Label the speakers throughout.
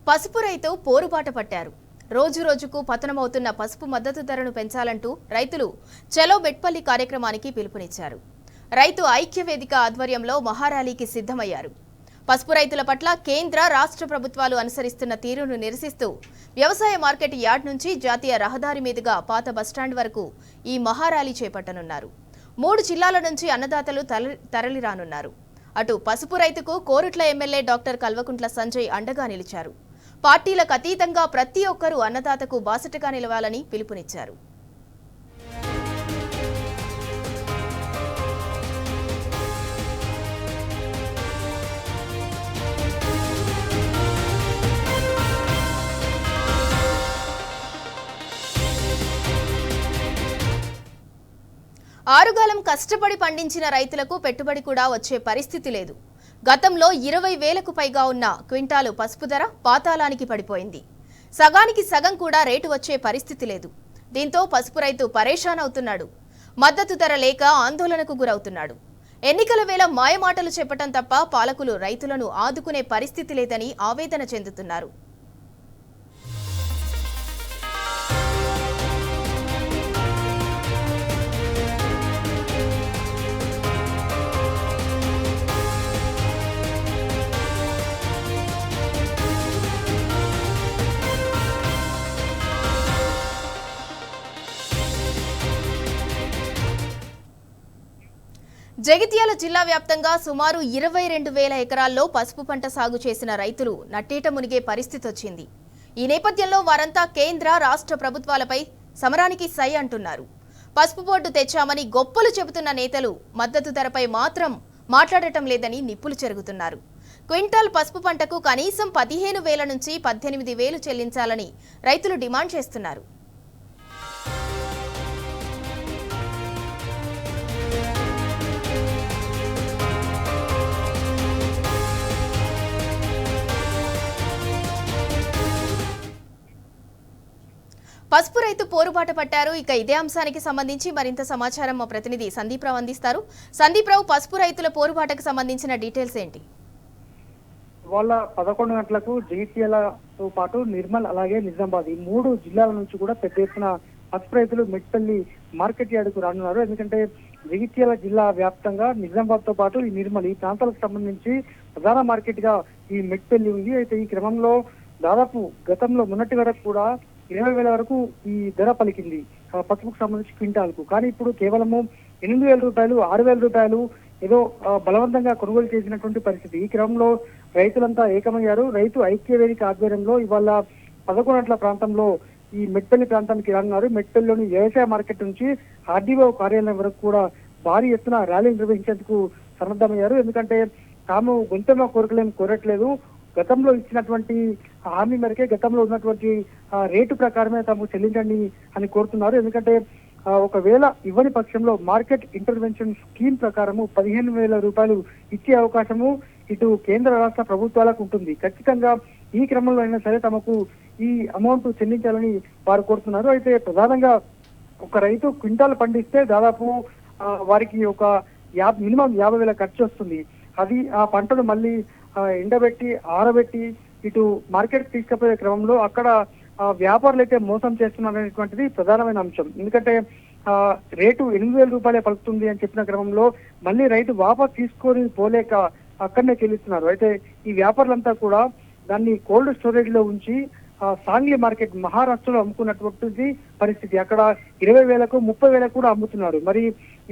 Speaker 1: పసుపు రైతు పోరుబాట పట్టారు. రోజు రోజుకు పతనమవుతున్న పసుపు మద్దతు ధరను పెంచాలంటూ రైతులు చలో బెట్పల్లి కార్యక్రమానికి పిలుపునిచ్చారు. రైతు ఐక్య వేదిక ఆధ్వర్యంలో మహారాలీకి సిద్ధమయ్యారు. పసుపు రైతుల పట్ల కేంద్ర రాష్ట్ర ప్రభుత్వాలు అనుసరిస్తున్న తీరును నిరసిస్తూ వ్యవసాయ మార్కెట్ యార్డ్ నుంచి జాతీయ రహదారి మీదుగా పాత బస్టాండ్ వరకు ఈ మహారాలీ చేపట్టనున్నారు. 3 జిల్లాల నుంచి అన్నదాతలు తరలిరానున్నారు. అటు పసుపు రైతుకు కోరుట్ల ఎమ్మెల్యే డాక్టర్ కల్వకుంట్ల సంజయ్ అండగా నిలిచారు. పార్టీలకు అతీతంగా ప్రతి ఒక్కరూ అన్నదాతకు బాసటగా నిలవాలని పిలుపునిచ్చారు. ఆరుగాలం కష్టపడి పండించిన రైతులకు పెట్టుబడి కూడా వచ్చే పరిస్థితి లేదు. గతంలో 20,000కు పైగా ఉన్న క్వింటాలు పసుపు ధర పాతాళానికి పడిపోయింది. సగానికి సగం కూడా రేటు వచ్చే పరిస్థితి లేదు. దీంతో పసుపు రైతు పరేషాన్ అవుతున్నాడు. మద్దతు ధర లేక ఆందోళనకు గురవుతున్నాడు. ఎన్నికల వేళ మాయమాటలు చెప్పటం తప్ప పాలకులు రైతులను ఆదుకునే పరిస్థితి లేదని ఆవేదన చెందుతున్నారు. జగిత్యాల జిల్లా వ్యాప్తంగా సుమారు 22,000 ఎకరాల్లో పసుపు పంట సాగు చేసిన రైతులు నట్టేట మునిగే పరిస్థితి వచ్చింది. ఈ నేపథ్యంలో వారంతా కేంద్ర రాష్ట్ర ప్రభుత్వాలపై సమరానికి సై అంటున్నారు. పసుపు బోర్డు తెచ్చామని గొప్పలు చెబుతున్న నేతలు మద్దతు ధరపై మాత్రం మాట్లాడటం లేదని నిప్పులు చెరుగుతున్నారు. క్వింటాల్ పసుపు పంటకు కనీసం 15,000 నుంచి 18,000 చెల్లించాలని రైతులు డిమాండ్ చేస్తున్నారు. పసుపు రైతు పోరుబాట పట్టారు. ఇక ఇదే అంశానికి సంబంధించి మరింత సమాచారం మా ప్రతినిధి సందీప్ రావు అందిస్తారు. సందీప్ రావు, పసుపు రైతుల పోరుబాటకు సంబంధించిన డీటెయిల్స్ ఏంటి?
Speaker 2: వాళ్ళ 11 గంటలకు జగిత్యాలతో పాటు నిర్మల్ అలాగే నిజామాబాద్ ఈ 3 జిల్లాల నుంచి కూడా పెద్ద ఎత్తున పసుపు రైతులు మెట్పల్లి మార్కెట్ యార్డుకు రానున్నారు. ఎందుకంటే జగిత్యాల జిల్లా వ్యాప్తంగా నిజామాబాద్ తో పాటు ఈ నిర్మల్ ఈ ప్రాంతాలకు సంబంధించి ప్రధాన మార్కెట్ గా ఈ మెట్పల్లి ఉంది. అయితే ఈ క్రమంలో దాదాపు గతంలో మొన్నటి వరకు కూడా 20,000 వరకు ఈ ధర పలికింది పసుపుకు సంబంధించి క్వింటాల్కు. కానీ ఇప్పుడు కేవలము 8,000 రూపాయలు 6,000 రూపాయలు ఏదో బలవంతంగా కొనుగోలు చేసినటువంటి పరిస్థితి. ఈ క్రమంలో రైతులంతా ఏకమయ్యారు. రైతు ఐక్య వేదిక ఆధ్వర్యంలో ఇవాళ 11 గంటల ప్రాంతంలో ఈ మెట్పల్లి ప్రాంతానికి రానున్నారు. మెట్పల్లిలోని వ్యవసాయ మార్కెట్ నుంచి ఆర్డీఓ కార్యాలయం వరకు కూడా భారీ ఎత్తున ర్యాలీ నిర్వహించేందుకు సన్నద్ధమయ్యారు. ఎందుకంటే తాము గొంతెమ్మ కోరికలేం కోరట్లేదు, గతంలో ఇచ్చినటువంటి హామీ మేరకే గతంలో ఉన్నటువంటి రేటు ప్రకారమే తాము చెల్లించండి అని కోరుతున్నారు. ఎందుకంటే ఒకవేళ ఇవ్వని పక్షంలో మార్కెట్ ఇంటర్వెన్షన్ స్కీమ్ ప్రకారము 15,000 రూపాయలు ఇచ్చే అవకాశము ఇటు కేంద్ర రాష్ట్ర ప్రభుత్వాలకు ఉంటుంది. ఖచ్చితంగా ఈ క్రమంలో అయినా సరే తమకు ఈ అమౌంట్ చెల్లించాలని వారు కోరుతున్నారు. అయితే ప్రధానంగా ఒక రైతు క్వింటాల్ పండిస్తే దాదాపు వారికి ఒక మినిమం 50,000 ఖర్చు వస్తుంది. అది ఆ పంటను మళ్ళీ ఎండబెట్టి ఆరబెట్టి ఇటు మార్కెట్ తీసుకుపోయే క్రమంలో అక్కడ వ్యాపారులు అయితే మోసం చేస్తున్నారనేటువంటిది ప్రధానమైన అంశం. ఎందుకంటే రేటు 8,000 రూపాయలే పలుకుతుంది అని చెప్పిన క్రమంలో మళ్ళీ రైతు వాపస్ తీసుకొని పోలేక అక్కడనే చెల్లిస్తున్నారు. అయితే ఈ వ్యాపారులంతా కూడా దాన్ని కోల్డ్ స్టోరేజ్ లో ఉంచి సాంగ్లీ మార్కెట్ మహారాష్ట్రలో అమ్ముకున్నటువంటి పరిస్థితి. అక్కడ 20,000కు 30,000 కూడా అమ్ముతున్నారు. మరి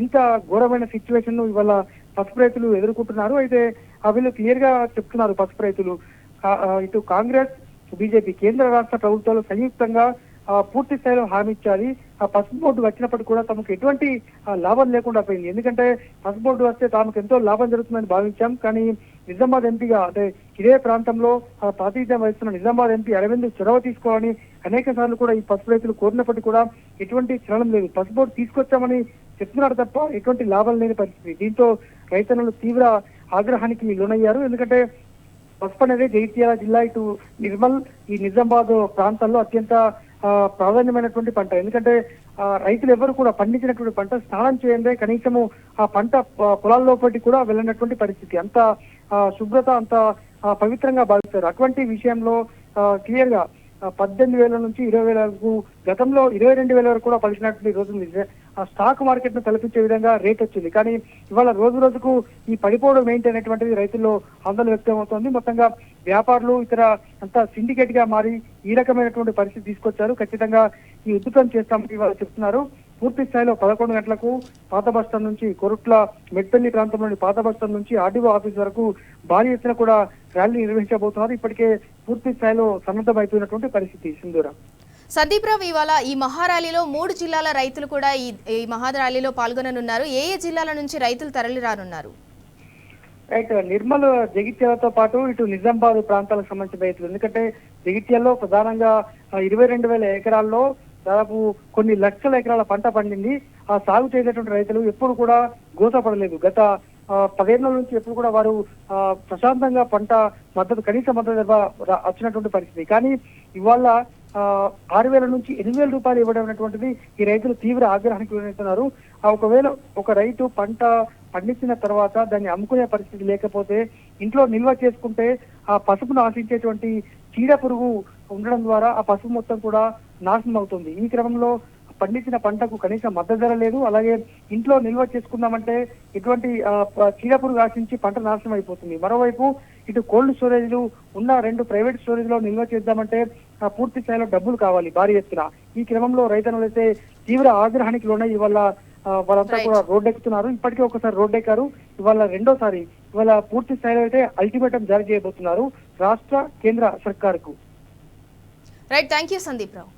Speaker 2: ఇంత ఘోరమైన సిచ్యువేషన్ ఇవాళ పసుపు రైతులు ఎదుర్కొంటున్నారు. అయితే వీళ్ళు క్లియర్ గా చెప్తున్నారు పసుపు రైతులు ఇటు కాంగ్రెస్ బీజేపీ కేంద్ర రాష్ట్ర ప్రభుత్వాలు సంయుక్తంగా పూర్తి స్థాయిలో హామీ ఇచ్చాలి. ఆ పసుపు బోర్డు వచ్చినప్పటికీ కూడా తమకు ఎటువంటి లాభం లేకుండా పోయింది. ఎందుకంటే పసుపు బోర్డు వస్తే తమకు ఎంతో లాభం జరుగుతుందని భావించాం. కానీ నిజామాబాద్ ఎంపీగా అంటే ఇదే ప్రాంతంలో ప్రాతినిధ్యం వహిస్తున్న నిజామాబాద్ ఎంపీ అరవింద్ చొరవ తీసుకోవాలని అనేక సార్లు కూడా ఈ పసుపు రైతులు కోరినప్పటికీ కూడా ఎటువంటి చలనం లేదు. పసుపు బోర్డు తీసుకొచ్చామని చెప్తున్నారు తప్ప ఎటువంటి లాభం లేని పరిస్థితి. దీంతో రైతన్నలు తీవ్ర ఆగ్రహానికి లోనయ్యారు. ఎందుకంటే పసుపు అనేది జగిత్యాల జిల్లా ఇటు నిర్మల్ ఈ నిజామాబాద్ ప్రాంతాల్లో అత్యంత ప్రాధాన్యమైనటువంటి పంట. ఎందుకంటే రైతులు ఎవరు కూడా పండించినటువంటి పంట స్నానం చేయందే కనీసము ఆ పంట పొలాల్లోపటి కూడా వెళ్ళినటువంటి పరిస్థితి. అంత శుభ్రత అంత పవిత్రంగా భావిస్తారు. అటువంటి విషయంలో క్లియర్ గా 18,000 నుంచి 20,000 వరకు, గతంలో 22,000 వరకు కూడా పలికినటువంటి రోజులు ఆ స్టాక్ మార్కెట్ ను తలపించే విధంగా రేట్ వచ్చింది. కానీ ఇవాళ రోజు రోజుకు ఈ పడిపోవడం ఏంటి అనేటువంటిది రైతుల్లో ఆందోళన వ్యక్తం అవుతోంది. మొత్తంగా వ్యాపారులు ఇతర అంతా సిండికేట్ గా మారి ఈ రకమైనటువంటి పరిస్థితి తీసుకొచ్చారు. ఖచ్చితంగా ఈ ఉద్యమం చేస్తామని వాళ్ళు చెప్తున్నారు. పూర్తి స్థాయిలో 11 గంటలకు పాత బస్టాండ్ నుంచి కొరుట్ల మెట్పల్లి ప్రాంతంలోని పాత బస్టాండ్ నుంచి ఆర్డీఓ ఆఫీస్ వరకు భారీ ఎత్తున కూడా ర్యాలీ నిర్వహించబోతున్నారు. ఇప్పటికే పూర్తి స్థాయిలో సన్నద్ధమైపోయినటువంటి పరిస్థితి. సింధూర.
Speaker 1: సందీప్ రావు, ఇవాళ ఈ మహారాలీలో 3 జిల్లాల రైతులు కూడా ఈ మహారాలీలో పాల్గొననున్నారు. ఏ జిల్లాల నుంచి రైతులు తరలి రానున్నారు?
Speaker 2: రైట్, నిర్మల్ జగిత్యాలతో పాటు ఇటు నిజామాబాద్ ప్రాంతాలకు సంబంధించిన రైతులు, ఎందుకంటే జగిత్యాల్లో ప్రధానంగా 22,000 ఎకరాల్లో దాదాపు కొన్ని లక్షల ఎకరాల పంట పండింది. ఆ సాగు చేసేటువంటి రైతులు ఎప్పుడు కూడా గోసపడలేదు. గత 10 ఏళ్ల నుంచి ఎప్పుడు కూడా వారు ప్రశాంతంగా పంట కనీస మద్దతు వచ్చినటువంటి పరిస్థితి. కానీ ఇవాళ 6,000 నుంచి 8,000 రూపాయలు ఇవ్వడం అనేటువంటిది ఈ రైతులు తీవ్ర ఆగ్రహానికి గురవుతున్నారు. ఒకవేళ ఒక రైతు పంట పండించిన తర్వాత దాన్ని అమ్ముకునే పరిస్థితి లేకపోతే ఇంట్లో నిల్వ చేసుకుంటే ఆ పసుపును ఆశించేటువంటి చీడ పురుగు ఉండడం ద్వారా ఆ పసుపు మొత్తం కూడా నాశనం అవుతుంది. ఈ క్రమంలో పండించిన పంటకు కనీస మద్దతు ధర లేదు. అలాగే ఇంట్లో నిల్వ చేసుకుందామంటే ఇటువంటి చీడపురుగు ఆశించి పంట నాశనం అయిపోతుంది. మరోవైపు ఇటు కోల్డ్ స్టోరేజ్లు ఉన్న 2 ప్రైవేట్ స్టోరేజ్ లో నిల్వ చేద్దామంటే పూర్తి స్థాయిలో డబ్బులు కావాలి భారీ ఎత్తున. ఈ క్రమంలో రైతన్నలైతే తీవ్ర ఆగ్రహానికి లోనై ఇవాళ వాళ్ళంతా కూడా రోడ్డెక్కుతున్నారు. ఇప్పటికే ఒకసారి రోడ్డెక్కారు, ఇవాళ రెండోసారి ఇవాళ పూర్తి స్థాయిలో అయితే అల్టిమేటం జారీ చేయబోతున్నారు రాష్ట్ర కేంద్ర సర్కారుకు.
Speaker 1: Right, thank you Sandeep Rao.